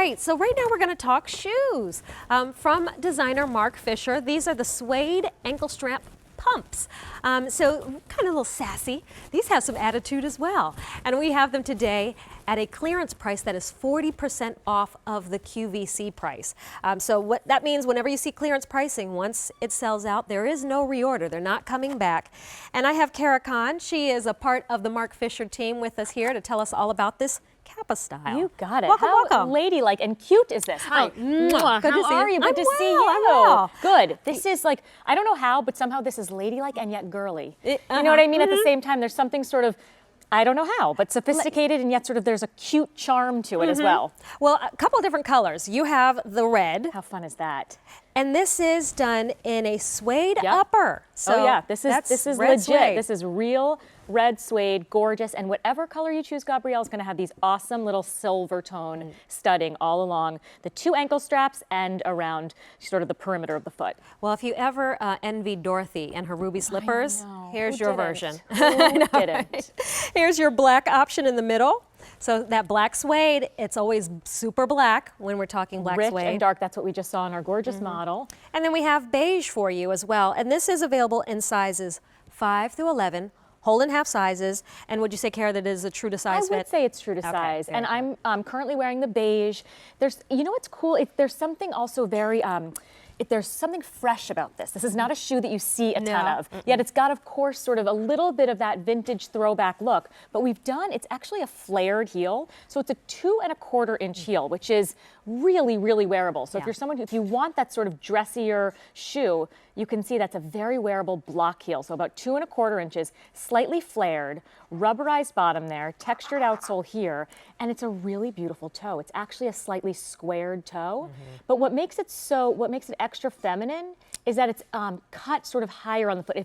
right, so right now we're going to talk shoes from designer Marc Fisher. These are the Suede ankle strap pumps. So kind of a little sassy. These have some attitude as well. And we have them today at a clearance price that is 40% off of the QVC price. So what that means, whenever you see clearance pricing, once it sells out, there is no reorder. They're not coming back. And I have Kara Khan. She is a part of the Marc Fisher team with us here to tell us all about this Kappa style. You got it. Welcome. Ladylike and cute is this? Hi. Mwah. Good to see you. How are you? Good to see you. I'm well. Good. This is like, I don't know how, but somehow this is ladylike and yet girly. You know what I mean? At the same time, there's something sort of, I don't know how, but sophisticated, and yet sort of there's a cute charm to it as well. Well, a couple of different colors. You have the red. How fun is that? And this is done in a suede upper. So oh yeah, this is legit. Suede. This is real red suede, gorgeous, and whatever color you choose, Gabrielle, is going to have these awesome little silver tone studding all along the two ankle straps and around sort of the perimeter of the foot. Well, if you ever envied Dorothy and her ruby slippers, here's Who your didn't? version. Who didn't? Here's your black option in the middle. So that black suede, it's always super black when we're talking black Rich suede. and dark, that's what we just saw in our gorgeous model. And then we have beige for you as well. And this is available in sizes 5 through 11, whole and half sizes. And would you say, Kara, that is a true to size fit? I would say it's true to size. And I'm currently wearing the beige. There's, you know what's cool? There's something also very, there's something fresh about this. This is not a shoe that you see a ton of. Yet it's got, of course, sort of a little bit of that vintage throwback look. But it's actually a flared heel. So it's a 2 1/4 inch heel, which is really, really wearable. So if you're someone if you want that sort of dressier shoe, you can see that's a very wearable block heel. So about 2 1/4 inches, slightly flared, rubberized bottom there, textured outsole here, and it's a really beautiful toe. It's actually a slightly squared toe. But what makes it extra feminine is that it's cut sort of higher on the foot.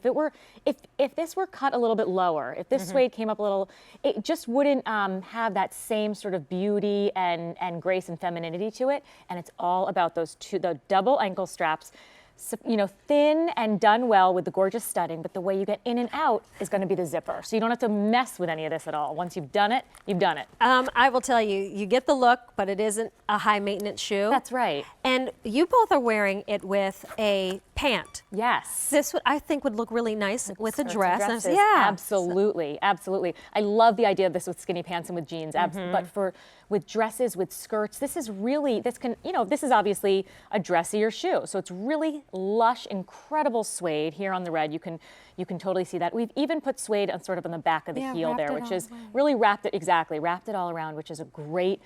If this were cut a little bit lower, if this suede came up a little, it just wouldn't have that same sort of beauty and grace and femininity to it. And it's all about the double ankle straps. So, you know, thin and done well with the gorgeous studding, but the way you get in and out is going to be the zipper. So you don't have to mess with any of this at all. Once you've done it, you've done it. I will tell you, you get the look, but it isn't a high maintenance shoe. That's right. And you both are wearing it with a pant. Yes. This I think would look really nice with a dress. Yeah, absolutely, absolutely. I love the idea of this with skinny pants and with jeans. But with dresses, with skirts, this is obviously a dressier shoe. So it's really lush, incredible suede here on the red. You can totally see that. We've even put suede on sort of on the back of the heel there, which is really wrapped it all around, which is a great,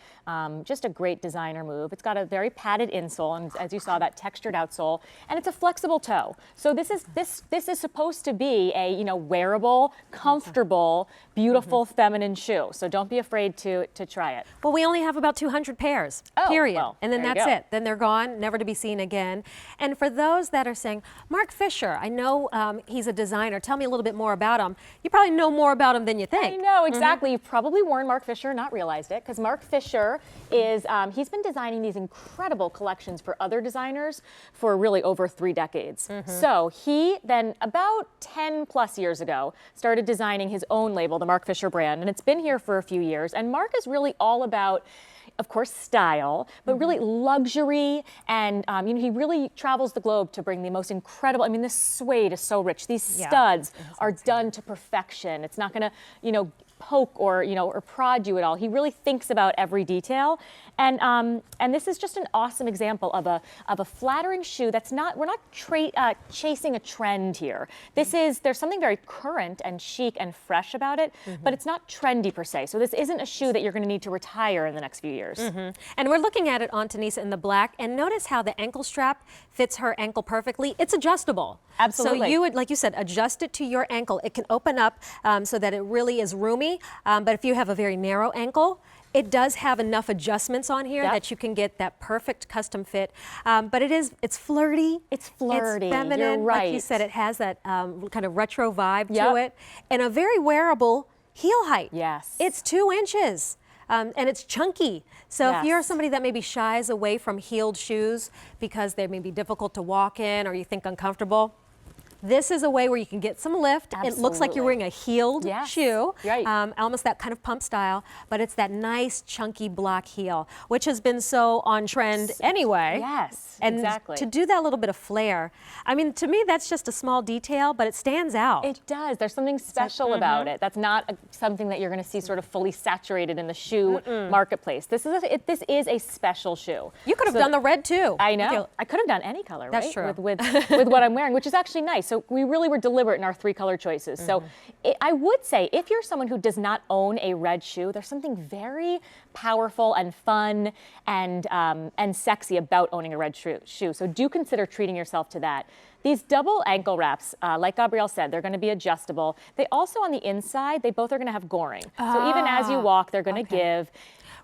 just a great designer move. It's got a very padded insole, and as you saw, that textured outsole, and it's a flexible toe. So this is supposed to be a wearable, comfortable, beautiful, feminine shoe. So don't be afraid to try it. Well, we only have about 200 pairs, period. Well, and then that's it. Then they're gone, never to be seen again. And for those that are saying, Marc Fisher, I know he's a designer. Tell me a little bit more about him. You probably know more about him than you think. I know, exactly. You've probably worn Marc Fisher, not realized it, because Marc Fisher is, he's been designing these incredible collections for other designers for really over 3 decades. So he then, about 10 plus years ago, started designing his own label, the Marc Fisher brand, and it's been here for a few years. And Marc is really all about, of course, style, but really luxury, and he really travels the globe to bring the most incredible. I mean, this suede is so rich. These studs are done to perfection. It's not going to, poke or prod you at all. He really thinks about every detail, and this is just an awesome example of a flattering shoe that's not. We're not chasing a trend here. There's something very current and chic and fresh about it, but it's not trendy per se. So this isn't a shoe that you're going to need to retire in the next few years. And we're looking at it on Tanisa in the black, and notice how the ankle strap fits her ankle perfectly. It's adjustable. Absolutely. So you would, like you said, adjust it to your ankle. It can open up so that it really is roomy. But if you have a very narrow ankle, it does have enough adjustments on here that you can get that perfect custom fit. But it's flirty. It's flirty. It's feminine. You're right. Like you said, it has that kind of retro vibe to it. And a very wearable heel height. Yes. It's 2 inches. And it's chunky. So if you're somebody that maybe shies away from heeled shoes because they may be difficult to walk in or you think uncomfortable, This is a way where you can get some lift. It looks like you're wearing a heeled shoe, right. Almost that kind of pump style, but it's that nice chunky block heel, which has been so on trend anyway. Yes, and exactly. to do that little bit of flair, I mean, to me, that's just a small detail, but it stands out. It does. There's something special about it. That's not something that you're going to see sort of fully saturated in the shoe marketplace. This is a special shoe. You could have done the red too. I know. I could have done any color, That's right? true. With what I'm wearing, which is actually nice. So we really were deliberate in our 3 color choices. So I would say if you're someone who does not own a red shoe, there's something very powerful and fun and sexy about owning a red shoe. So do consider treating yourself to that. These double ankle wraps, like Gabrielle said, they're going to be adjustable. They also, on the inside, they both are going to have goring. So even as you walk, they're going to give.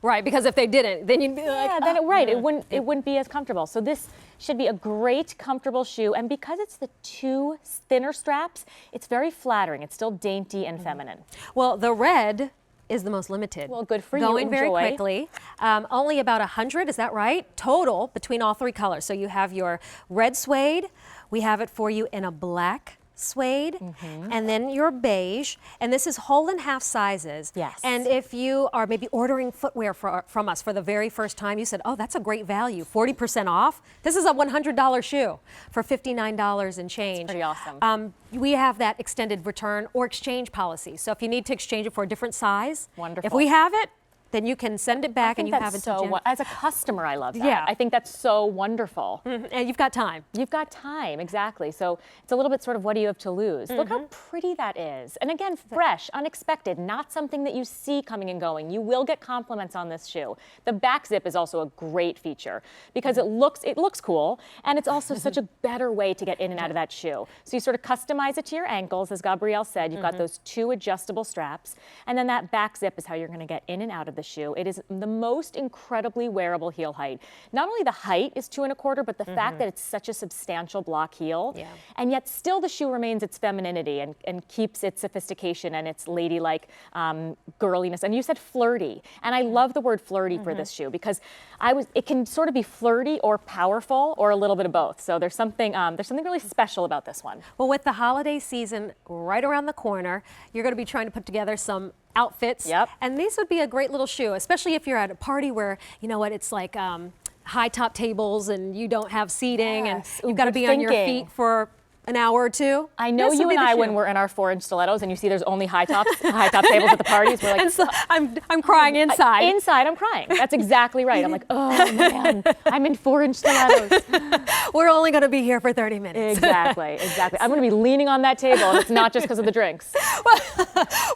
Right, because if they didn't, then you'd be like, it wouldn't be as comfortable. So this should be a great, comfortable shoe. And because it's the 2 thinner straps, it's very flattering. It's still dainty and feminine. Well, the red is the most limited. Well, good for you. Going very Enjoy. quickly. Only about 100, is that right? Total between all 3 colors. So you have your red suede. We have it for you in a black suede, and then your beige, and this is whole and half sizes. Yes. And if you are maybe ordering footwear from us for the very first time, you said, oh, that's a great value, 40% off. This is a $100 shoe for $59 and change. That's pretty awesome. We have that extended return or exchange policy. So if you need to exchange it for a different size, wonderful. if we have it, then you can send it back and you have it until Jan. As a customer, I love that. Yeah. I think that's so wonderful. And you've got time. You've got time, exactly. So it's a little bit sort of what do you have to lose? Look how pretty that is. And again, fresh, unexpected, not something that you see coming and going. You will get compliments on this shoe. The back zip is also a great feature because it looks cool, and it's also such a better way to get in and out of that shoe. So you sort of customize it to your ankles, as Gabrielle said. You've got those 2 adjustable straps, and then that back zip is how you're going to get in and out of the shoe. It is the most incredibly wearable heel height. Not only the height is 2 1/4, but the fact that it's such a substantial block heel, and yet still the shoe remains its femininity and keeps its sophistication and its ladylike girliness. And you said flirty, and I love the word flirty for this shoe because it can sort of be flirty or powerful or a little bit of both. So there's something really special about this one. Well, with the holiday season right around the corner, you're going to be trying to put together some outfits. Yep. And these would be a great little shoe, especially if you're at a party where, you know what, it's like high top tables and you don't have seating and you've got to be on your feet for an hour or 2. I know you and I, when we're in our 4-inch stilettos and you see there's only high top tables at the parties, we're like, and so I'm crying inside. Inside, I'm crying. That's exactly right. I'm like, oh man, I'm in 4-inch stilettos. We're only going to be here for 30 minutes. Exactly. I'm going to be leaning on that table, and it's not just because of the drinks.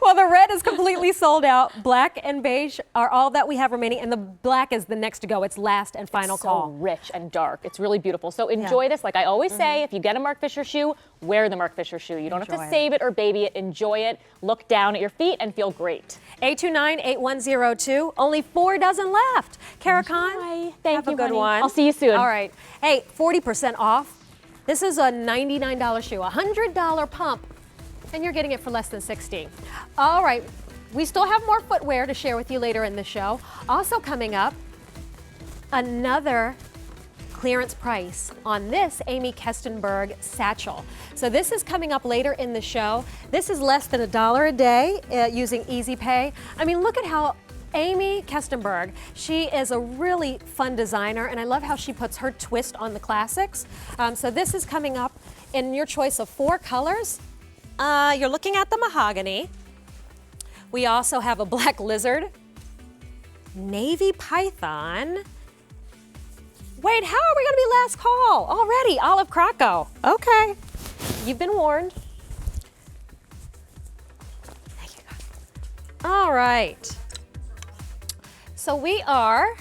Well, the red is completely sold out. Black and beige are all that we have remaining, and the black is the next to go. It's last and final call. So rich and dark. It's really beautiful. So enjoy this. Like I always say, if you get a Marc Fisher shoe, wear the Marc Fisher shoe. You don't have to save it or baby it. Enjoy it. Look down at your feet and feel great. 829-8102. Only 4 dozen left. Kara Khan, have a good one. I'll see you soon. All right. Hey, 40% off. This is a $99 shoe, a $100 pump, and you're getting it for less than $60. All right. We still have more footwear to share with you later in the show. Also coming up, another clearance price on this Amy Kestenberg satchel. So this is coming up later in the show. This is less than $1 a day using Easy Pay. I mean, look at how Amy Kestenberg, she is a really fun designer, and I love how she puts her twist on the classics. So this is coming up in your choice of 4 colors. You're looking at the mahogany. We also have a black lizard, navy python. Wait, how are we going to be last call? Already, olive Krakow. Okay, you've been warned. Thank you, God. All right. So we are